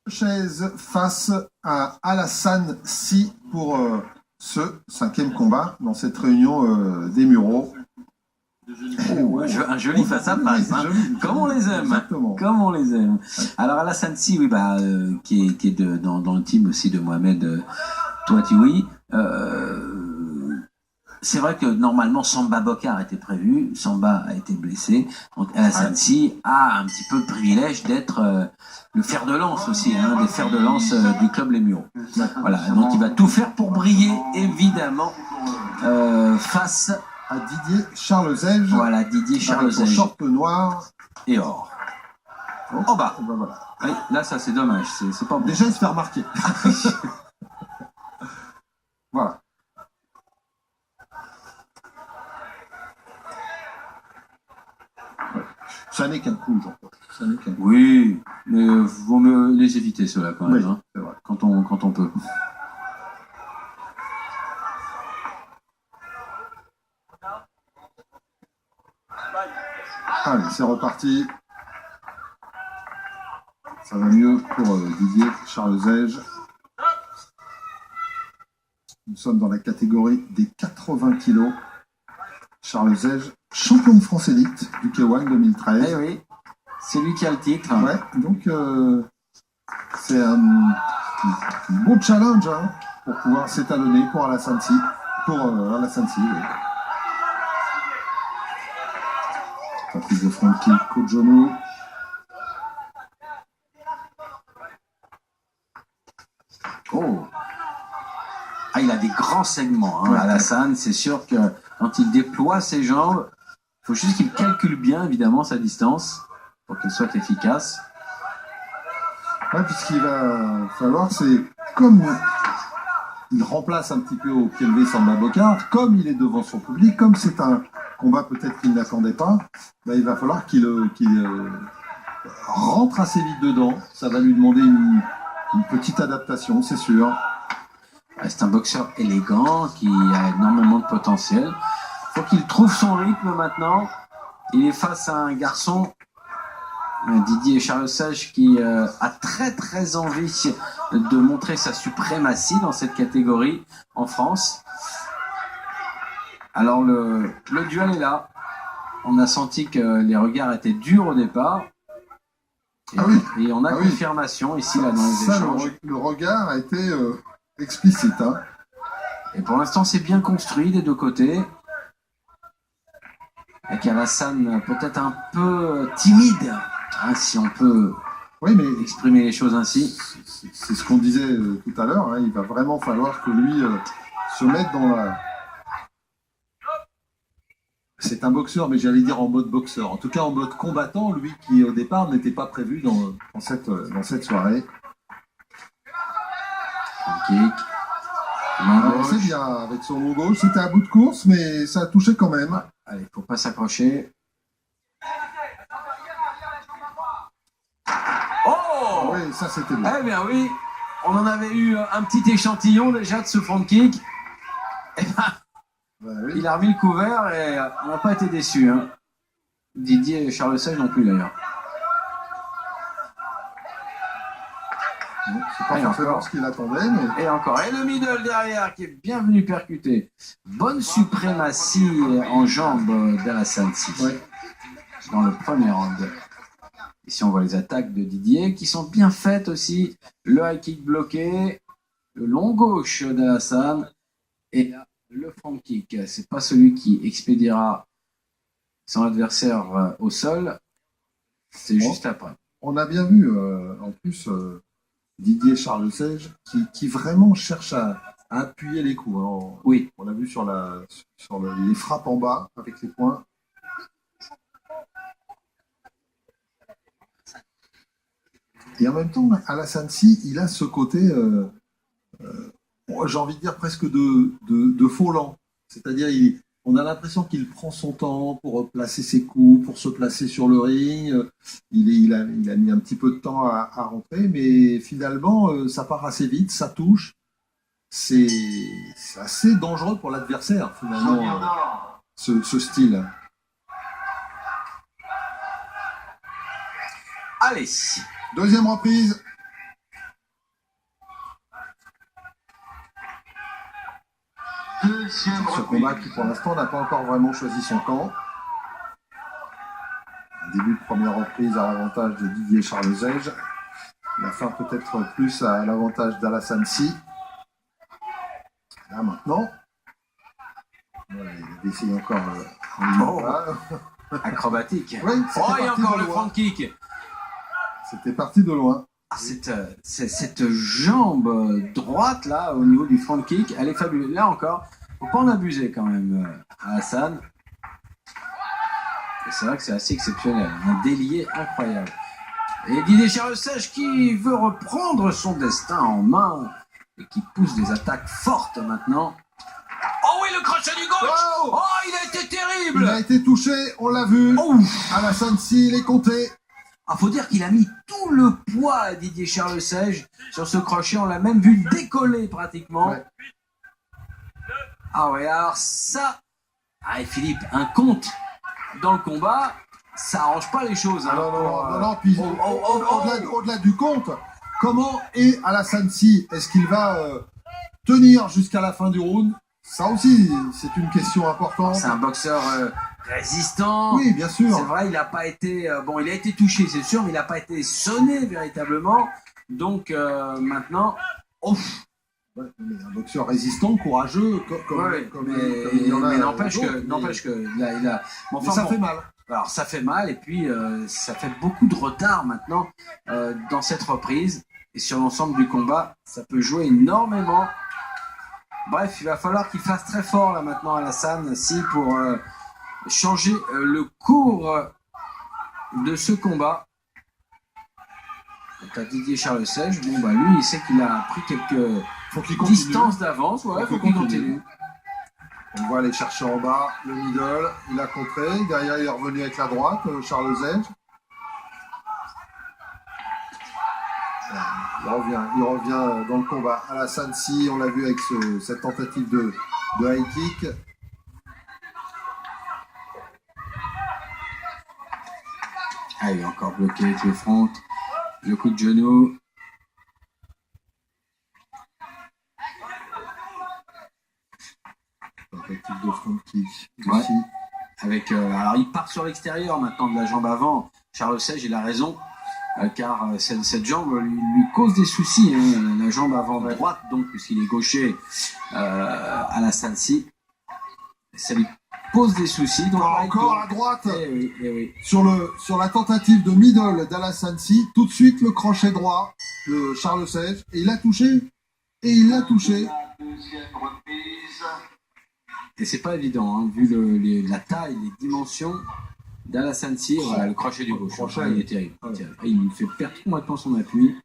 Chaise face à Alassane Si pour ce 5e combat dans cette réunion des Mureaux. Oh, un joli face-à-face, hein. Comme on les aime. Exactement. Comme on les aime. Alors Alassane Si, oui, qui est dans le team aussi de Mohamed Touatioui. C'est vrai que normalement Samba Bokar était prévu, Samba a été blessé, donc Alassane Si a un petit peu le privilège d'être le fer de lance aussi, des fers de lance du club Les Mureaux. Voilà, donc il va tout faire pour briller, évidemment, face à Didier Charlezège. Voilà, Didier Charlezège. Short noir et or. En bas. Ben voilà. Oui, là, ça c'est dommage, c'est pas bon. Déjà il se fait remarquer. Voilà. Ça n'est qu'un coup, Jean-Paul. Oui, mais vaut mieux les éviter ceux-là quand même, oui, c'est vrai. Quand on peut. Allez, c'est reparti. Ça va mieux pour Didier Charlezège. Nous sommes dans la catégorie des 80 kilos. Charlezège, champion de France élite du K1 2013. Eh oui, c'est lui qui a le titre. Ouais, donc c'est un bon challenge pour pouvoir s'étalonner pour Alassane Si. Oui. Tentative de front kick, coup de genou. Oh. Ah, il a des grands segments, Alassane. C'est sûr que quand il déploie ses jambes, il faut juste qu'il calcule bien, évidemment, sa distance pour qu'il soit efficace. Ouais, puisqu'il va falloir, c'est comme il remplace un petit peu au pied levé Samba Bokar, comme il est devant son public, comme c'est un combat peut-être qu'il n'attendait pas, il va falloir qu'il rentre assez vite dedans. Ça va lui demander une petite adaptation, c'est sûr. C'est un boxeur élégant qui a énormément de potentiel. Il faut qu'il trouve son rythme maintenant. Il est face à un garçon, Didier Charlezège, qui a très envie de montrer sa suprématie dans cette catégorie en France. Alors le duel est là. On a senti que les regards étaient durs au départ. Et on a confirmation ici là dans les échanges. Le regard a été explicite. Et pour l'instant, c'est bien construit des deux côtés. Avec Alassane peut-être un peu timide, si on peut exprimer les choses ainsi. C'est ce qu'on disait tout à l'heure. Il va vraiment falloir que lui se mette dans la... C'est un boxeur, mais j'allais dire en mode boxeur. En tout cas, en mode combattant, lui qui au départ n'était pas prévu dans cette soirée. Kick. C'est bien avec son long gauche. C'était à bout de course, mais ça a touché quand même. Allez, faut pas s'accrocher. Oh! Oui, ça c'était bien. Eh bien oui, on en avait eu un petit échantillon déjà de ce front kick. Et il a remis le couvert et on n'a pas été déçus. Didier Charlezège non plus d'ailleurs. C'est pas forcément ce qu'il attendait. Mais... Et encore. Et le middle derrière qui est bien venu percuter. Bonne suprématie en jambes d'Alassane Si. Dans le premier round. Ici on voit les attaques de Didier qui sont bien faites aussi. Le high kick bloqué. Le long gauche d'Alassane. Et là, le front kick. C'est pas celui qui expédiera son adversaire au sol. C'est juste après. On a bien vu en plus... Didier Charlezège qui vraiment cherche à appuyer les coups. Oui. On l'a vu sur les frappes en bas avec les poings. Et en même temps, Alassane Si, il a ce côté, j'ai envie de dire presque de faux lent. C'est-à-dire, on a l'impression qu'il prend son temps pour placer ses coups, pour se placer sur le ring. Il a mis un petit peu de temps à rentrer, mais finalement, ça part assez vite, ça touche. C'est assez dangereux pour l'adversaire, finalement, ce style. Allez. Deuxième reprise. Ce combat qui pour l'instant n'a pas encore vraiment choisi son camp. Un début de première reprise à l'avantage de Didier Charlezège. La fin peut-être plus à l'avantage d'Alassane Sy. Là maintenant, voilà, il essaye encore acrobatique. Oui, oh, il y a encore le front kick. C'était parti de loin. Ah, cette jambe droite là au niveau du front kick, elle est fabuleuse. Là encore, faut pas en abuser quand même, Hassan. C'est vrai que c'est assez exceptionnel, un délié incroyable. Et Didier Charlezège qui veut reprendre son destin en main et qui pousse des attaques fortes maintenant. Oh oui, le crochet du gauche. Oh, il a été terrible. Il a été touché, on l'a vu. Oh. Alassane Sy, il est compté. Ah, faut dire qu'il a mis tout le poids à Didier Charlezège sur ce crochet. On l'a même vu décoller pratiquement. Ouais. Ah ouais, alors ça... Ah, et Philippe, un compte dans le combat, ça arrange pas les choses. Hein, non, puis au-delà du compte, comment est Alassane Sy? Est-ce qu'il va tenir jusqu'à la fin du round? Ça aussi, c'est une question importante. C'est un boxeur résistant. Oui, bien sûr. C'est vrai, il n'a pas été... bon, il a été touché, c'est sûr, mais il n'a pas été sonné véritablement. Donc, maintenant... Ouf. Ouais, mais un boxeur résistant, courageux, mais n'empêche que là, il a... Bon, enfin, ça fait mal. Alors, ça fait mal, et puis ça fait beaucoup de retard maintenant dans cette reprise. Et sur l'ensemble du combat, ça peut jouer énormément. Bref, il va falloir qu'il fasse très fort là maintenant Alassane Sy pour changer le cours de ce combat. Quant à Didier Charlezège, bon bah lui il sait qu'il a pris quelques distances d'avance, ouais, faut qu'il continue. On va aller chercher en bas le middle, il a contré, derrière il est revenu avec la droite, Charlezège. Il revient dans le combat. Alassane Sy, on l'a vu avec cette tentative de high kick. Ah, il est encore bloqué avec le front. Le coup de genou. Tentative de front kick. Ouais. Avec, alors il part sur l'extérieur maintenant de la jambe avant. Charlezège, il a raison. Car cette jambe lui cause des soucis, hein, la jambe avant droite, donc puisqu'il est gaucher Alassane Sy, ça lui pose des soucis. Donc encore à droite. Oui. Sur la tentative de middle d'Alassane Sy, tout de suite le crochet droit de Charlezège, et il a touché. Et c'est pas évident, hein, vu la taille, les dimensions d'Alassane Sy, voilà, le crochet du gauche. Il est terrible. Il lui fait perdre complètement son appui.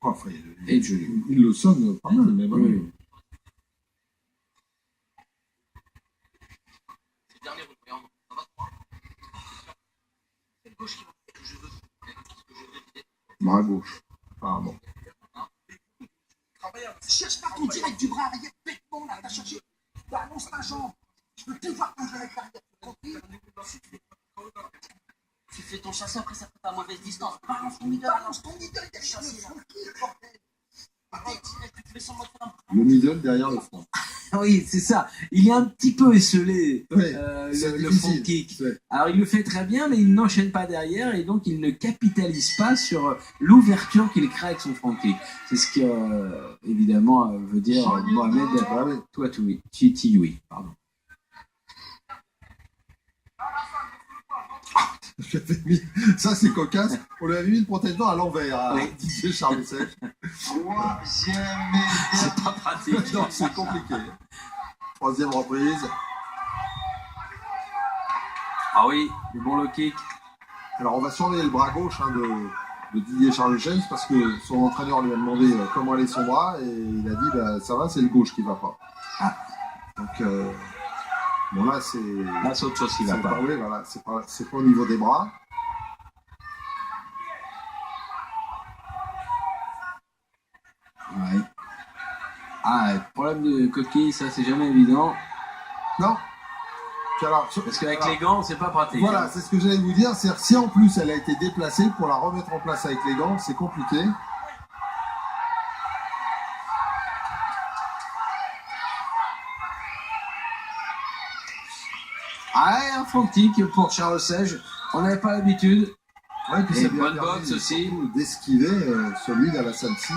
Enfin, il le sonne pas mal, mais bon. Oui. Bras gauche, apparemment. Cherche pas ton direct du bras arrière, bêtement là, t'as cherché. Balance ta jambe. Je veux tout voir ton direct arrière. Tu fais ton chassé, après ça fait pas mauvaise distance. Balance ton middle, il y a le chassé là. Le middle derrière le front. Oui, c'est ça. Il est un petit peu esselé, le front kick. Ouais. Alors, il le fait très bien, mais il n'enchaîne pas derrière et donc il ne capitalise pas sur l'ouverture qu'il crée avec son front kick. C'est ce que, évidemment, veut dire Mohamed Tioui. Pardon. Ça, c'est cocasse. On lui avait mis le protège-dents à l'envers, Didier Charlezège. C'est pas pratique. Non, c'est compliqué. Troisième reprise. Ah oui, le bon low kick. Alors, on va surveiller le bras gauche de Didier Charlezège parce que son entraîneur lui a demandé comment allait son bras et il a dit ça va, c'est le gauche qui va pas. Ah. Donc, bon, là, c'est autre chose qui va pas. Oui, voilà, c'est pas au niveau des bras. Ouais. Ah, problème de coquille, ça, c'est jamais évident. Non. Alors, parce qu'avec les gants, c'est pas pratique. Voilà, c'est ce que j'allais vous dire. C'est si en plus elle a été déplacée, pour la remettre en place avec les gants, c'est compliqué. fantique pour Charles Sège. On n'avait pas l'habitude. Ouais, puis Et ça lui a bonne permis boxe aussi. surtout d'esquiver celui d'Alassane-Si.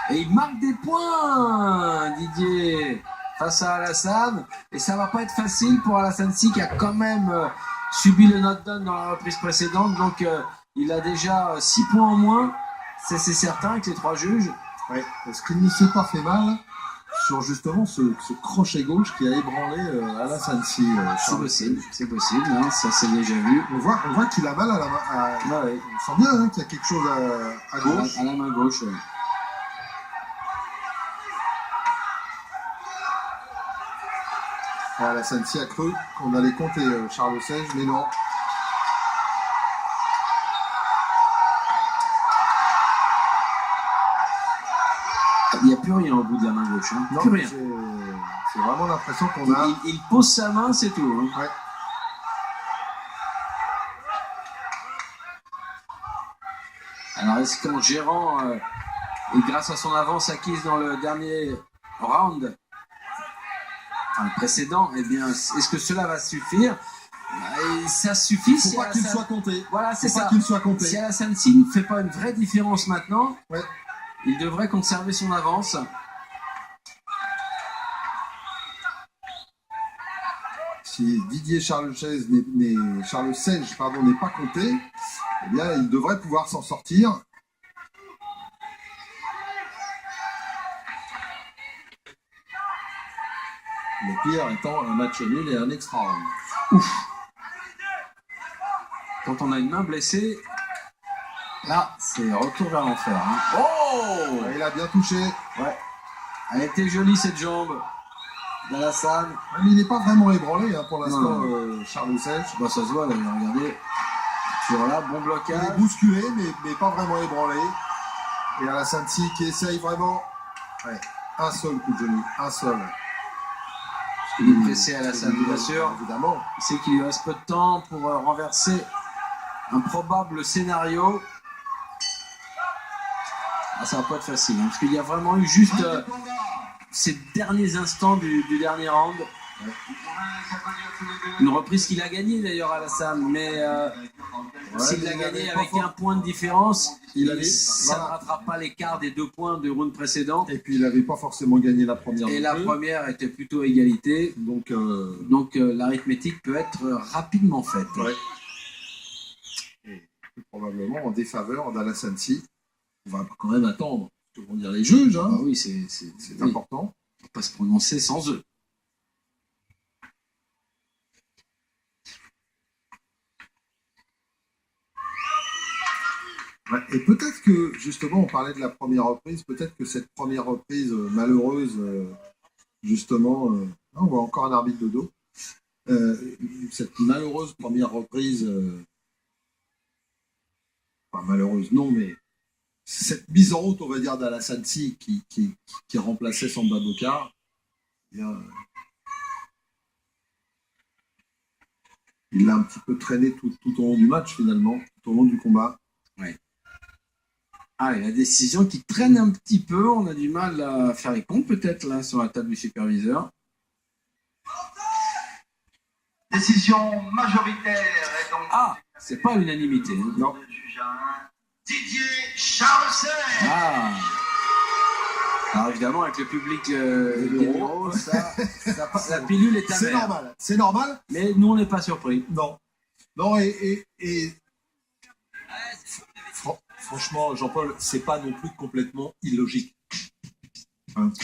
Et il marque des points, Didier, face à Alassane. Et ça va pas être facile pour Alassane-Si qui a quand même subi le knockdown dans la reprise précédente. Donc il a déjà 6 points en moins. C'est certain avec les 3 juges. Ouais. Est-ce qu'il ne s'est pas fait mal sur justement ce crochet gauche qui a ébranlé Alassane-Si? C'est possible, hein, ça c'est déjà vu. On voit qu'il a mal à la main. Ah ouais. On sent bien qu'il y a quelque chose à gauche. À la main gauche. Ouais. Alassane-Si a cru qu'on allait compter Charles Sège, mais non. Il n'y a plus rien au bout de la main gauche. Hein. Non, Plus rien. c'est vraiment l'impression qu'on a. Il pose sa main, c'est tout. Hein. Ouais. Alors, est-ce qu'en gérant, et grâce à son avance acquise dans le dernier round, enfin, le précédent, eh bien, est-ce que cela va suffire? Et ça suffit Faut si pas qu'il Alassane... soit compté. Voilà, c'est Faut pas ça. qu'il soit compté. Si Alassane-Si ne fait pas une vraie différence maintenant, Ouais. il devrait conserver son avance. Si Didier Charles Sège n'est pas compté, eh bien, il devrait pouvoir s'en sortir. Le pire étant un match nul et un extra round. Quand on a une main blessée, là, c'est retour vers l'enfer. Hein. Oh! Il a bien touché. Ouais. Elle était jolie cette jambe d'Alassane. Mais il n'est pas vraiment ébranlé pour l'instant, Non. Charles Sège. Bah, ça se voit, d'ailleurs, regardez. Sur là, bon Il blocage. est bousculé, mais pas vraiment ébranlé. Et Alassane-Si qui essaye vraiment. Ouais. Un seul coup de genou, un seul. Il est pressé à Alassane, bien sûr. Évidemment. Il sait qu'il lui reste peu de temps pour renverser un probable scénario. Ah, ça va pas être facile, hein, parce qu'il y a vraiment eu juste ces derniers instants du dernier round. Une reprise qu'il a gagnée d'ailleurs Alassane, mais s'il l'a gagné avec un point de différence, ça ne rattrape pas l'écart des 2 points de round précédent. Et puis il n'avait pas forcément gagné la première. Et la première était plutôt à égalité. Donc L'arithmétique peut être rapidement faite. ouais. Et probablement en défaveur d'Alassane-Si. On va quand même attendre ce que vont dire les juges. Hein. Ah oui, c'est important. On ne peut pas se prononcer sans eux. Ouais, et peut-être que, justement, on parlait de la première reprise, peut-être que cette première reprise malheureuse, justement, on voit encore un arbitre de dos, cette malheureuse première reprise, enfin malheureuse non, mais cette mise en route, on va dire, d'Alassane-Si qui remplaçait Samba Bokar, eh bien, il l'a un petit peu traîné tout au long du match, finalement, tout au long du combat. Ouais. Ah, et la décision qui traîne un petit peu, on a du mal à faire les comptes peut-être là sur la table du superviseur. Décision majoritaire est donc. Ah, c'est pas l'unanimité. Hein. Non. Didier Charles Sège. Ah. Alors évidemment avec le public des bureaux, la pilule est amère. C'est normal, c'est normal. Mais nous on n'est pas surpris. Non. Non, et franchement, Jean-Paul, c'est pas non plus complètement illogique. Hein.